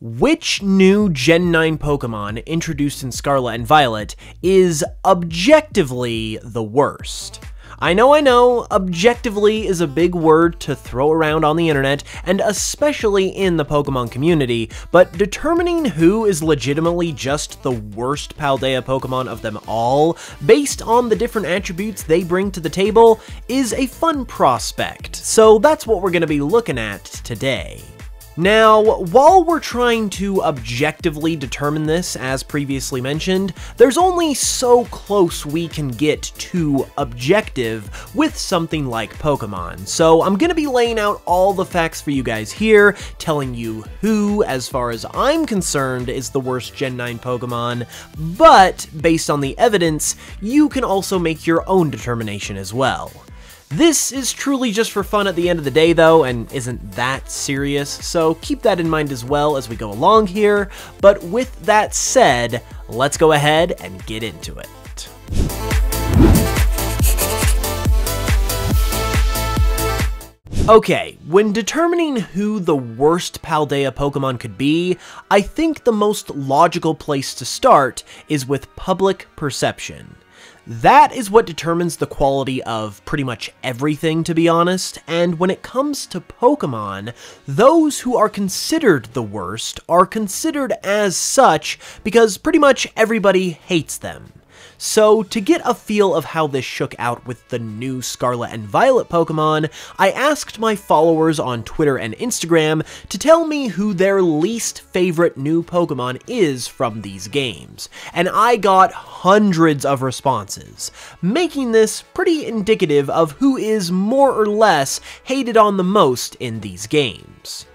Which new Gen 9 Pokemon introduced in Scarlet and Violet is objectively the worst? I know, objectively is a big word to throw around on the internet, and especially in the Pokemon community, but determining who is legitimately just the worst Paldea Pokemon of them all, based on the different attributes they bring to the table, is a fun prospect, so that's what we're going to be looking at today. Now, while we're trying to objectively determine this, as previously mentioned, there's only so close we can get to objective with something like Pokemon. So I'm gonna be laying out all the facts for you guys here, telling you who, as far as I'm concerned, is the worst Gen 9 Pokemon, but based on the evidence, you can also make your own determination as well. This is truly just for fun at the end of the day though, and isn't that serious, so keep that in mind as well as we go along here, but with that said, let's go ahead and get into it. Okay, when determining who the worst Paldea Pokemon could be, I think the most logical place to start is with public perception. That is what determines the quality of pretty much everything, to be honest, and when it comes to Pokemon, those who are considered the worst are considered as such because pretty much everybody hates them. So, to get a feel of how this shook out with the new Scarlet and Violet Pokemon, I asked my followers on Twitter and Instagram to tell me who their least favorite new Pokemon is from these games, and I got hundreds of responses, making this pretty indicative of who is more or less hated on the most in these games.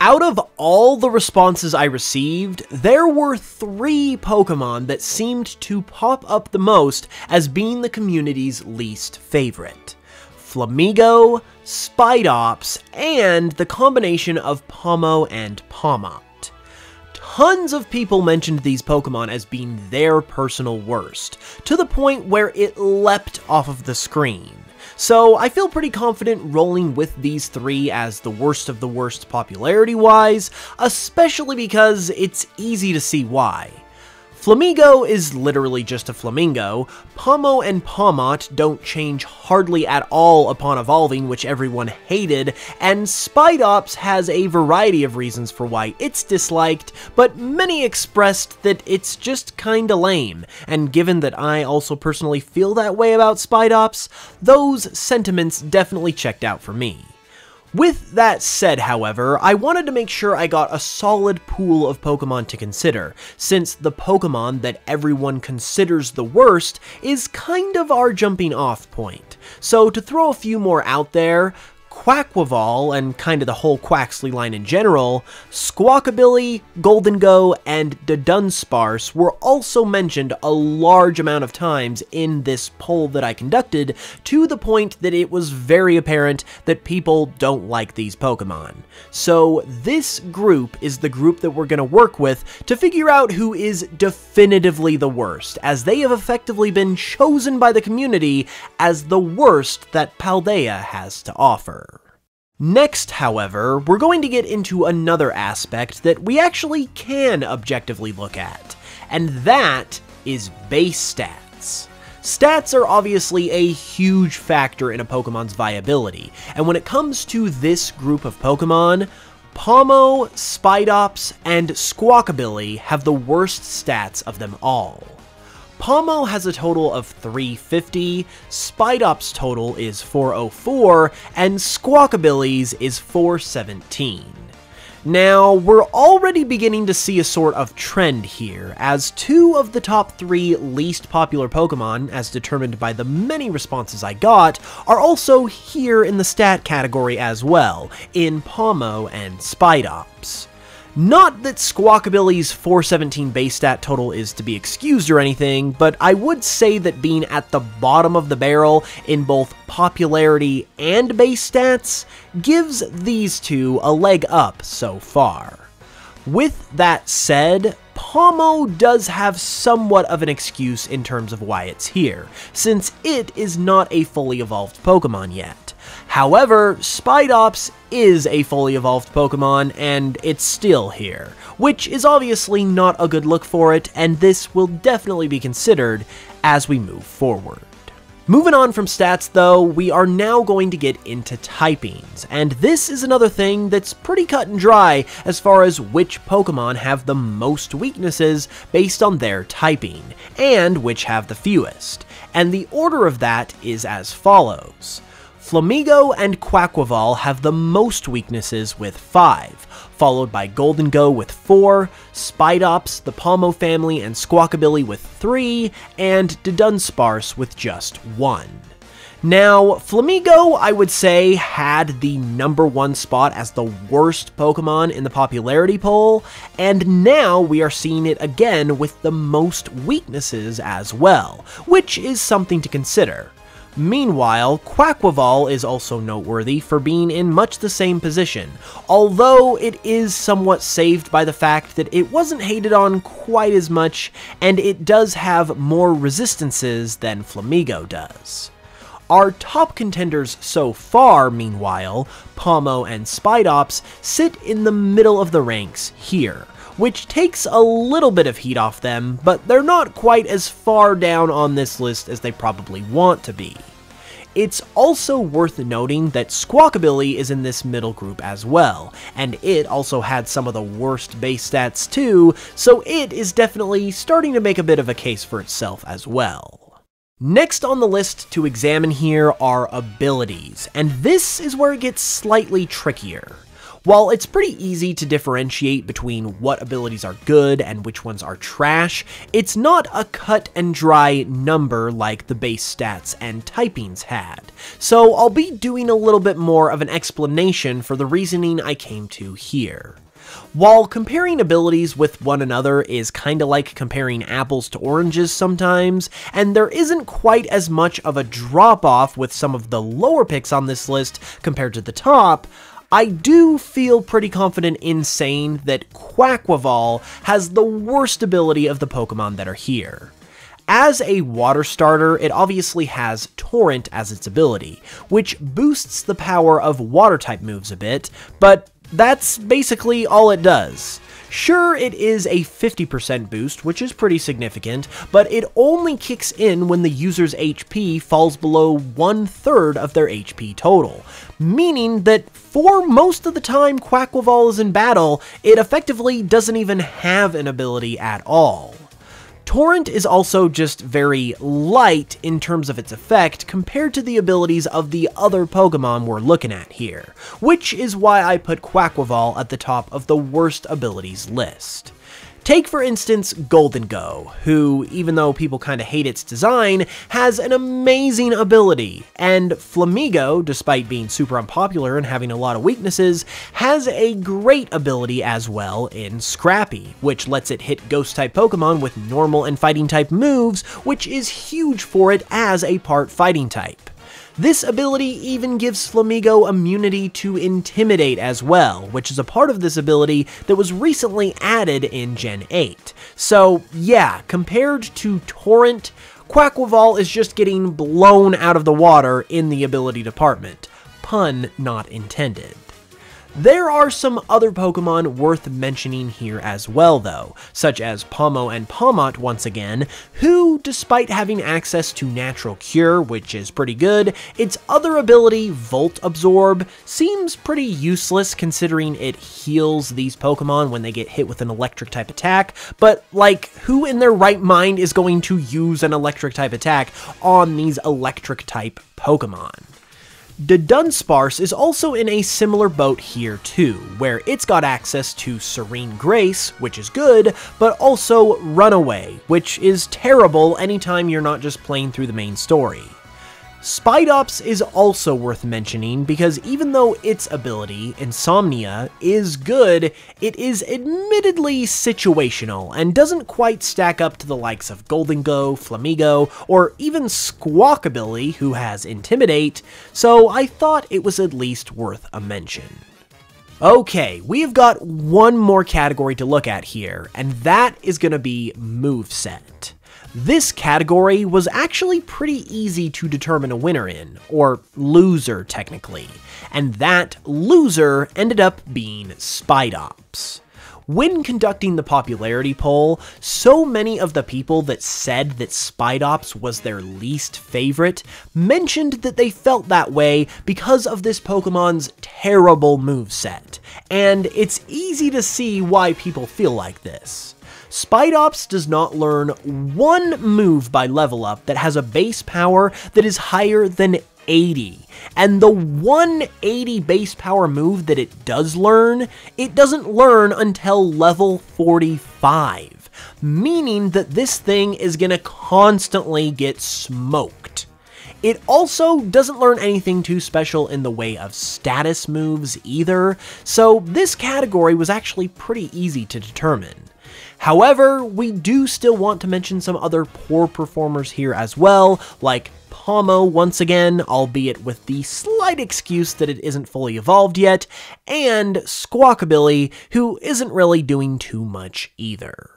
Out of all the responses I received, there were 3 Pokemon that seemed to pop up the most as being the community's least favorite: Flamigo, Spidops, and the combination of Pomo and Pawmot. Tons of people mentioned these Pokemon as being their personal worst, to the point where it leapt off of the screen. So I feel pretty confident rolling with these 3 as the worst of the worst popularity-wise, especially because it's easy to see why. Flamigo is literally just a flamingo, Pomo and Pawmot don't change hardly at all upon evolving, which everyone hated, and Spidops has a variety of reasons for why it's disliked, but many expressed that it's just kinda lame, and given that I also personally feel that way about Spidops, those sentiments definitely checked out for me. With that said, however, I wanted to make sure I got a solid pool of Pokemon to consider, since the Pokemon that everyone considers the worst is kind of our jumping off point. So to throw a few more out there, Quaquaval, and kind of the whole Quaxly line in general, Squawkabilly, Gholdengo, and Dunsparce were also mentioned a large amount of times in this poll that I conducted, to the point that it was very apparent that people don't like these Pokemon. So this group is the group that we're going to work with to figure out who is definitively the worst, as they have effectively been chosen by the community as the worst that Paldea has to offer. Next, however, we're going to get into another aspect that we actually can objectively look at, and that is base stats. Stats are obviously a huge factor in a Pokemon's viability, and when it comes to this group of Pokemon, Pomo, Spidops, and Squawkabilly have the worst stats of them all. Pomo has a total of 350, Spidops' total is 404, and Squawkabilly's is 417. Now, we're already beginning to see a sort of trend here, as 2 of the top 3 least popular Pokemon, as determined by the many responses I got, are also here in the stat category as well, in Pomo and Spidops. Not that Squawkabilly's 417 base stat total is to be excused or anything, but I would say that being at the bottom of the barrel in both popularity and base stats gives these 2 a leg up so far. With that said, Pomo does have somewhat of an excuse in terms of why it's here, since it is not a fully evolved Pokemon yet. However, Spidops is a fully evolved Pokemon, and it's still here, which is obviously not a good look for it, and this will definitely be considered as we move forward. Moving on from stats though, we are now going to get into typings, and this is another thing that's pretty cut and dry as far as which Pokemon have the most weaknesses based on their typing, and which have the fewest, and the order of that is as follows. Flamigo and Quaquaval have the most weaknesses with 5, followed by Gholdengo with 4, Spidops, the Palmo family, and Squawkabilly with 3, and Dunsparce with just 1. Now, Flamigo, I would say, had the #1 spot as the worst Pokemon in the popularity poll, and now we are seeing it again with the most weaknesses as well, which is something to consider. Meanwhile, Quaquaval is also noteworthy for being in much the same position, although it is somewhat saved by the fact that it wasn't hated on quite as much, and it does have more resistances than Flamigo does. Our top contenders so far, meanwhile, Palmo and Spidops, sit in the middle of the ranks here, which takes a little bit of heat off them, but they're not quite as far down on this list as they probably want to be. It's also worth noting that Squawkabilly is in this middle group as well, and it also had some of the worst base stats too, so it is definitely starting to make a bit of a case for itself as well. Next on the list to examine here are abilities, and this is where it gets slightly trickier. While it's pretty easy to differentiate between what abilities are good and which ones are trash, it's not a cut and dry number like the base stats and typings had, so I'll be doing a little bit more of an explanation for the reasoning I came to here. While comparing abilities with one another is kinda like comparing apples to oranges sometimes, and there isn't quite as much of a drop-off with some of the lower picks on this list compared to the top, I do feel pretty confident in saying that Quaquaval has the worst ability of the Pokemon that are here. As a water starter, it obviously has Torrent as its ability, which boosts the power of water-type moves a bit, but that's basically all it does. Sure, it is a 50% boost, which is pretty significant, but it only kicks in when the user's HP falls below 1/3 of their HP total, meaning that for most of the time Quaquaval is in battle, it effectively doesn't even have an ability at all. Torrent is also just very light in terms of its effect compared to the abilities of the other Pokemon we're looking at here, which is why I put Quaquaval at the top of the worst abilities list. Take for instance Gholdengo, who, even though people kinda hate its design, has an amazing ability, and Flamigo, despite being super unpopular and having a lot of weaknesses, has a great ability as well in Scrappy, which lets it hit Ghost-type Pokemon with normal and Fighting-type moves, which is huge for it as a part Fighting-type. This ability even gives Flamigo immunity to Intimidate as well, which is a part of this ability that was recently added in Gen 8. So yeah, compared to Torrent, Quaquaval is just getting blown out of the water in the ability department. Pun not intended. There are some other Pokemon worth mentioning here as well though, such as Palmo and Palmont once again, who, despite having access to Natural Cure, which is pretty good, its other ability, Volt Absorb, seems pretty useless considering it heals these Pokemon when they get hit with an electric type attack, but like, who in their right mind is going to use an electric type attack on these electric type Pokemon? Dunsparce is also in a similar boat here too, where it's got access to Serene Grace, which is good, but also Runaway, which is terrible anytime you're not just playing through the main story. Spidops is also worth mentioning because even though its ability, Insomnia, is good, it is admittedly situational and doesn't quite stack up to the likes of Gholdengo, Flamigo, or even Squawkabilly, who has Intimidate, so I thought it was at least worth a mention. Okay, we've got one more category to look at here, and that is going to be moveset. This category was actually pretty easy to determine a winner in, or loser technically, and that loser ended up being Spidops. When conducting the popularity poll, so many of the people that said that Spidops was their least favorite mentioned that they felt that way because of this Pokemon's terrible moveset, and it's easy to see why people feel like this. Spidops does not learn one move by level up that has a base power that is higher than 80. And the 180 base power move that it does learn, it doesn't learn until level 45, meaning that this thing is gonna constantly get smoked. It also doesn't learn anything too special in the way of status moves either, so this category was actually pretty easy to determine. However, we do still want to mention some other poor performers here as well, like Pomo once again, albeit with the slight excuse that it isn't fully evolved yet, and Squawkabilly, who isn't really doing too much either.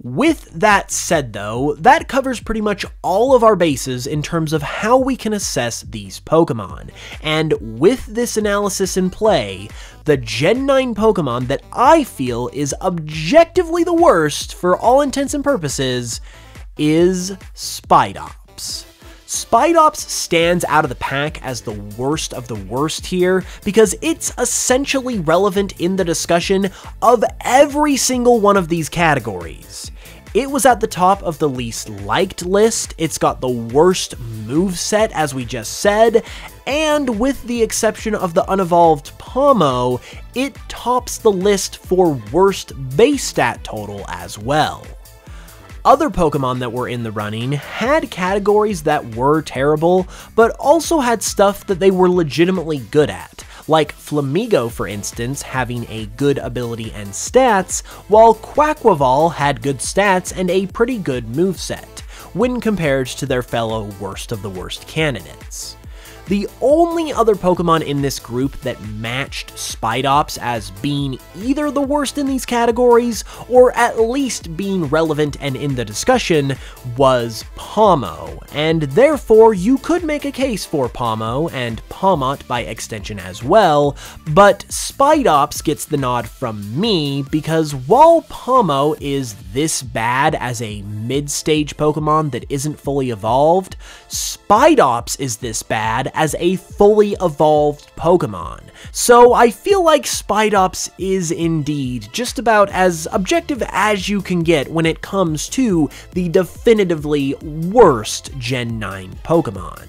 With that said though, that covers pretty much all of our bases in terms of how we can assess these Pokemon, and with this analysis in play, the Gen 9 Pokemon that I feel is objectively the worst for all intents and purposes is Spidops. Spidops stands out of the pack as the worst of the worst here because it's essentially relevant in the discussion of every single one of these categories. It was at the top of the least liked list, it's got the worst moveset as we just said, and with the exception of the unevolved Pomo, it tops the list for worst base stat total as well. Other Pokemon that were in the running had categories that were terrible, but also had stuff that they were legitimately good at, like Flamigo for instance having a good ability and stats, while Quaquaval had good stats and a pretty good moveset, when compared to their fellow worst of the worst candidates. The only other Pokemon in this group that matched Spidops as being either the worst in these categories, or at least being relevant and in the discussion, was Pomo, and therefore you could make a case for Pomo, and Pawmot by extension as well, but Spidops gets the nod from me because while Pomo is this bad as a mid-stage Pokemon that isn't fully evolved, Spidops is this bad as a fully evolved Pokemon. So I feel like Spidops is indeed just about as objective as you can get when it comes to the definitively worst Gen 9 Pokemon.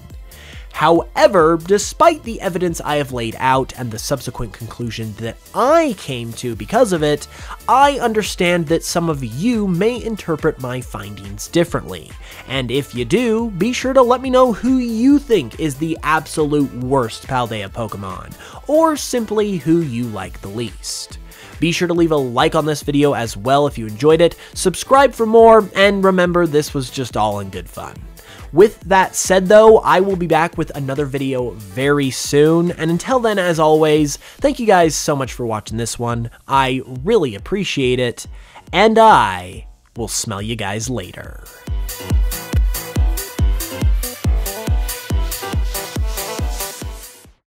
However, despite the evidence I have laid out and the subsequent conclusion that I came to because of it, I understand that some of you may interpret my findings differently. And if you do, be sure to let me know who you think is the absolute worst Paldea Pokemon, or simply who you like the least. Be sure to leave a like on this video as well if you enjoyed it, subscribe for more, and remember this was just all in good fun. With that said though, I will be back with another video very soon, and until then, as always, thank you guys so much for watching this one, I really appreciate it, and I will smell you guys later.